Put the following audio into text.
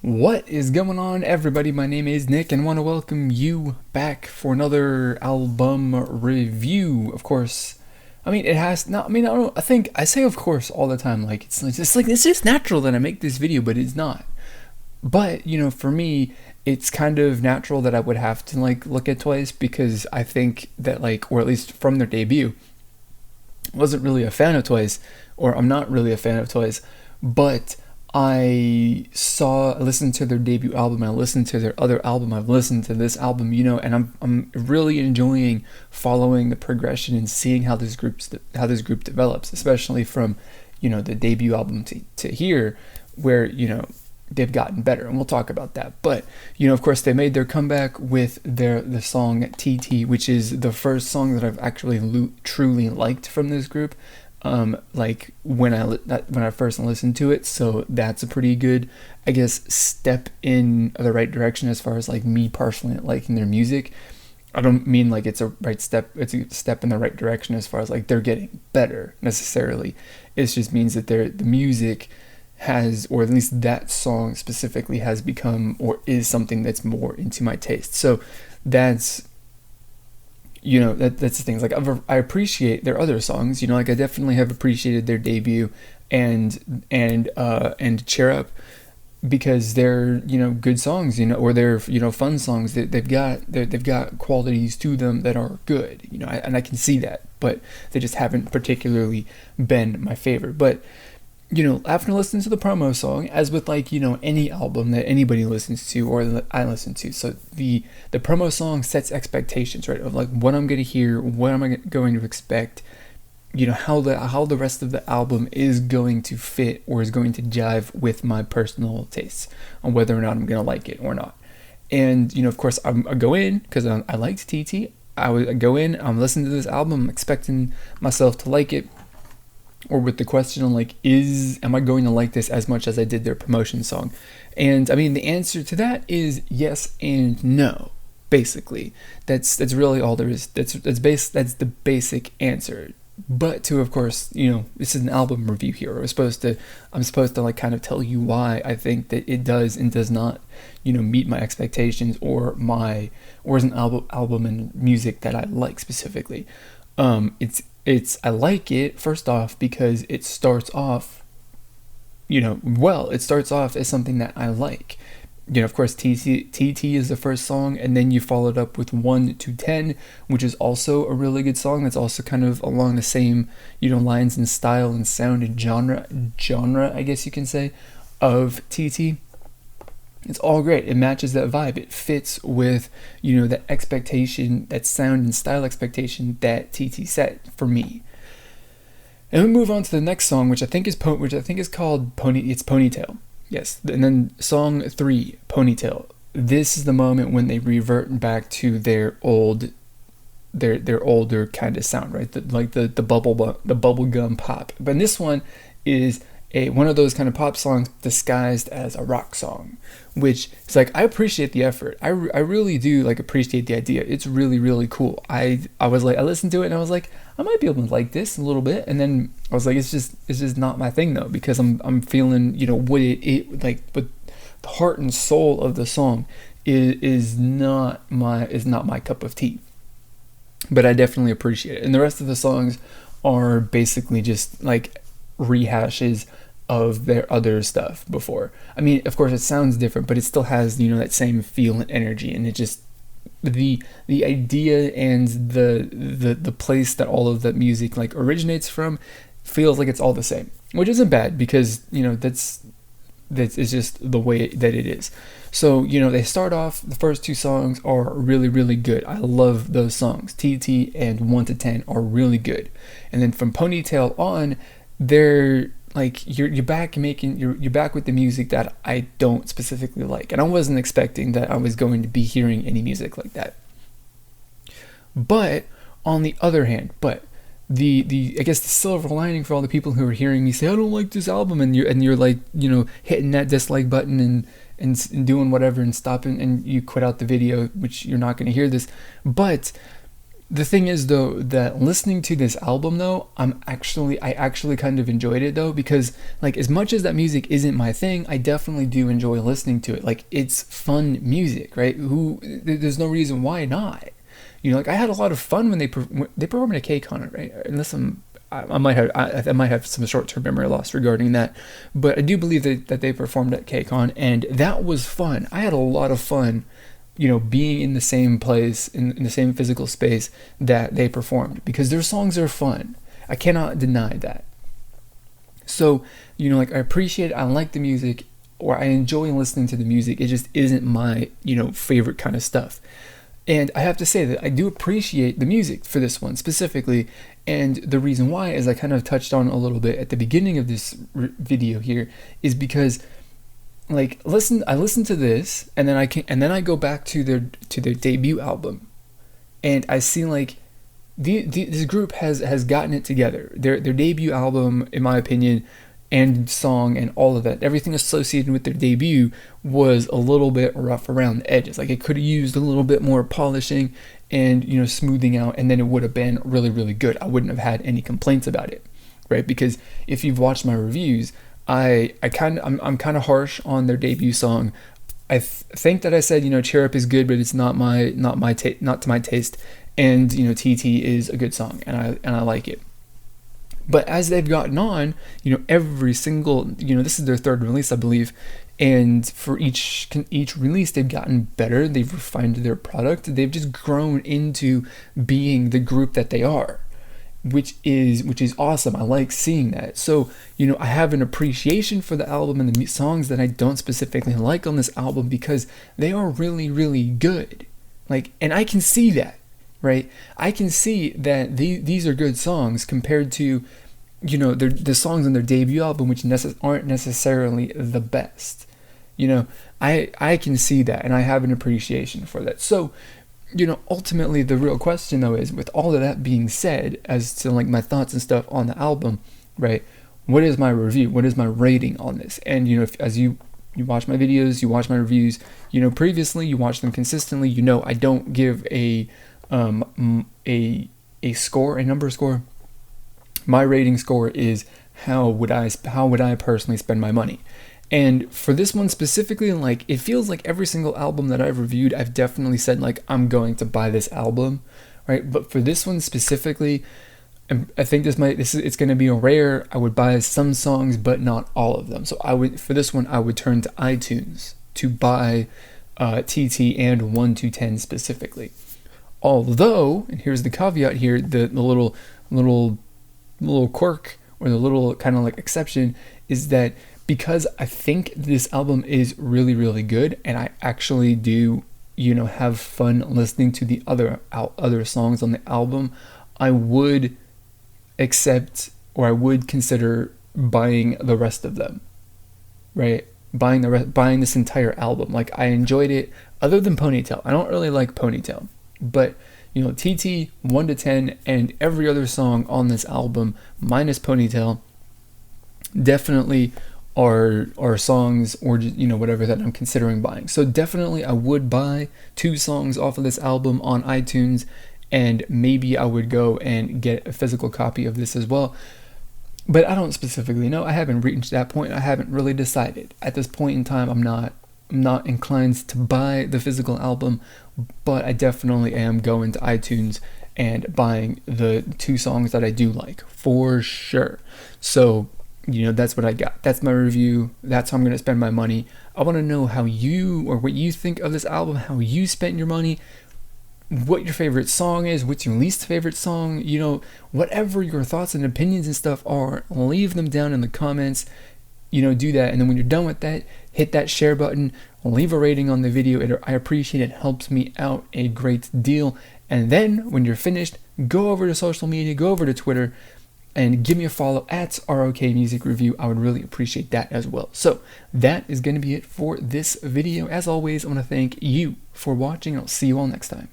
What is going on, everybody? My name is Nick and I want to welcome you back for another album review. Of course, I mean, it has not, I mean, I think I say of course all the time, like it's just natural that I make this video, but it's not. But, for me, it's kind of natural that I would have to like look at Twice because I think that like, or at least from their debut, I wasn't really a fan of Twice, or I'm not really a fan of Twice, but I listened to their debut album, I listened to their other album, I've listened to this album, and I'm really enjoying following the progression and seeing how this group develops, especially from, the debut album to here, where, they've gotten better, and we'll talk about that. But, of course, they made their comeback with the song TT, which is the first song that I've actually truly liked from this group. Like when I first listened to it, so that's a pretty good, I guess, step in the right direction as far as like me personally liking their music. I don't mean like it's a step in the right direction as far as like they're getting better necessarily. It just means that the music has, or at least that song specifically, has become or is something that's more into my taste. So that's that's the thing. Like I appreciate their other songs. Like I definitely have appreciated their debut and Cheer Up, because they're good songs. Or they're fun songs. They've got qualities to them that are good. And I can see that, but they just haven't particularly been my favorite. But after listening to the promo song, as with like, any album that anybody listens to or that I listen to, so the promo song sets expectations, right? Of like what I'm going to hear, what am I going to expect, how the rest of the album is going to fit or is going to jive with my personal tastes on whether or not I'm going to like it or not. And, of course, I go in because I liked TT. I go in, I'm listening to this album, I'm expecting myself to like it, or with the question on like, am I going to like this as much as I did their promotion song? And I mean, the answer to that is yes and no. Basically, that's really all there is. That's the basic answer. But of course, this is an album review here. I'm supposed to like kind of tell you why I think that it does and does not, meet my expectations or is an album and music that I like specifically. I like it first off because it starts off, it starts off as something that I like. Of course, TT is the first song, and then you followed up with 1 to 10, which is also a really good song. That's also kind of along the same, lines and style and sound and genre, I guess you can say, of TT. It's all great. It matches that vibe. It fits with, that expectation, that sound and style expectation that TT set for me. And we move on to the next song, which I think is called Ponytail. Yes. And then song 3, Ponytail. This is the moment when they revert back to their older kind of sound, right? The bubblegum pop. But this one is one of those kind of pop songs disguised as a rock song, which is like, I appreciate the effort. I really do like appreciate the idea. It's really, really cool. I was like, I listened to it and I was like, I might be able to like this a little bit, and then I was like, it's just not my thing though, because I'm feeling what it like, but the heart and soul of the song is not my cup of tea. But I definitely appreciate it, and the rest of the songs are basically just like rehashes of their other stuff before. I mean, of course, it sounds different, but it still has that same feel and energy, and it just the idea and the place that all of that music like originates from feels like it's all the same, which isn't bad because that's it's just the way that it is. So they start off, the first 2 songs are really, really good. I love those songs. TT and 1 to 10 are really good, and then from Ponytail on, they're like, you're back with the music that I don't specifically like, and I wasn't expecting that I was going to be hearing any music like that. But on the other hand, the I guess the silver lining for all the people who are hearing me say I don't like this album, and you're like hitting that dislike button and doing whatever and stopping, and you quit out the video, which you're not going to hear this, but The thing is though that listening to this album though, I actually kind of enjoyed it though, because like as much as that music isn't my thing, I definitely do enjoy listening to it. Like it's fun music, right? There's no reason why not. Like I had a lot of fun when they performed at KCON, right? Unless I might have some short-term memory loss regarding that, but I do believe that they performed at KCON, and that was fun. I had a lot of fun, being in the same place, in the same physical space that they performed, because their songs are fun. I cannot deny that. So, like I appreciate it, I like the music, or I enjoy listening to the music. It just isn't my, favorite kind of stuff. And I have to say that I do appreciate the music for this one specifically, and the reason why, as I kind of touched on a little bit at the beginning of this video here, is because like I listen to this, and then I go back to their debut album, and I see like this group has gotten it together. Their debut album, in my opinion, and song and all of that, everything associated with their debut was a little bit rough around the edges. Like it could have used a little bit more polishing and smoothing out, and then it would have been really, really good. I wouldn't have had any complaints about it, right? Because if you've watched my reviews, I'm kind of harsh on their debut song. I think that I said Cheer Up is good, but it's not to my taste, and TT is a good song, and I like it. But as they've gotten on, every single, this is their third release, I believe, and for each release, they've gotten better. They've refined their product. They've just grown into being the group that they are, which is awesome. I like seeing that. So, I have an appreciation for the album and the songs that I don't specifically like on this album, because they are really, really good. Like, and I can see that. Right, I can see that these are good songs compared to, the songs on their debut album, which aren't necessarily the best. I can see that, and I have an appreciation for that. So, ultimately, the real question though is, with all of that being said, as to like my thoughts and stuff on the album, right? What is my review? What is my rating on this? And as you watch my videos, you watch my reviews, previously, you watch them consistently. I don't give a score, a number score. My rating score is how would I personally spend my money. And for this one specifically, like it feels like every single album that I've reviewed, I've definitely said like I'm going to buy this album, right? But for this one specifically, I think it's going to be a rare. I would buy some songs, but not all of them. So for this one, I would turn to iTunes to buy TT and 1 to 10 specifically. Although, and here's the caveat here, the little quirk, or the little kind of like exception, is that because I think this album is really, really good, and I actually do, have fun listening to the other songs on the album, I would accept, or I would consider buying the rest of them, right? Buying this entire album. Like I enjoyed it, other than Ponytail. I don't really like Ponytail. But TT 1 to 10 and every other song on this album minus Ponytail definitely are songs, or whatever that I'm considering buying. So definitely I would buy 2 songs off of this album on iTunes, and maybe I would go and get a physical copy of this as well. But I don't specifically know. I haven't reached that point. I haven't really decided. At this point in time, I'm not inclined to buy the physical album, but I definitely am going to iTunes and buying the 2 songs that I do like, for sure. So, that's what I got. That's my review. That's how I'm going to spend my money. I want to know how what you think of this album, how you spent your money, what your favorite song is, what's your least favorite song, whatever your thoughts and opinions and stuff are, leave them down in the comments. Do that, and then when you're done with that, hit that share button, leave a rating on the video. I appreciate it. It helps me out a great deal. And then when you're finished, go over to social media, go over to Twitter, and give me a follow at ROK Music Review. I would really appreciate that as well. So that is going to be it for this video. As always, I want to thank you for watching, and I'll see you all next time.